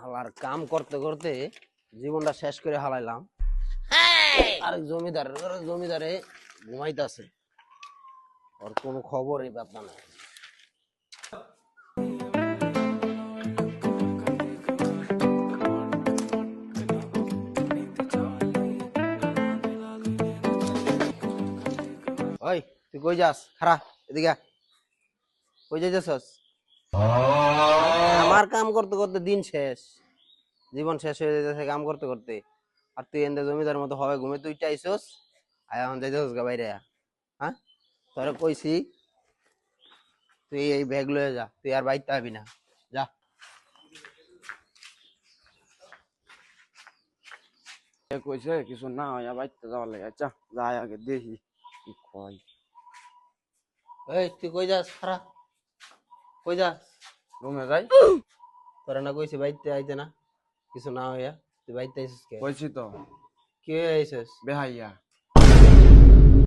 হালার কাম করতে করতে জীবনটা শেষ করে হালাইলাম। আর জমিদারে ঘুমাইতেছে, ওর কোনো খবরই পাত্তা নাই। ওই তুই কই যাস? খারা এদিকে আয়। কই যাইতেছস? আমার কাম করতে করতে দিন শেষ, জীবন শেষ হয়ে যাইতেছে কাম করতে করতে। আর তুই এনদে জমিদার মতো হবে ঘুমে তুই চাইছস, আর এখন যাইতেছস গা বাইরে। হ্যাঁ, তোরে কইছি তুই এই ব্যাগ লয়ে যা, তুই আর বাইতে পাবি না, যা। কইছে কিছু না হয় বাইতে যাওয়ার লাগে। আচ্ছা যাই আগে দেখি কি কয়। এই তুই কই যাস? খারা কই যাস? রুমে যাই। তোরা না কইছি বাইতে আইতে না, কিছু না হইয়া তুই বাইতে আইছিস কে? কইছি তো কি হয়ে আইছিস? বেহাইয়া।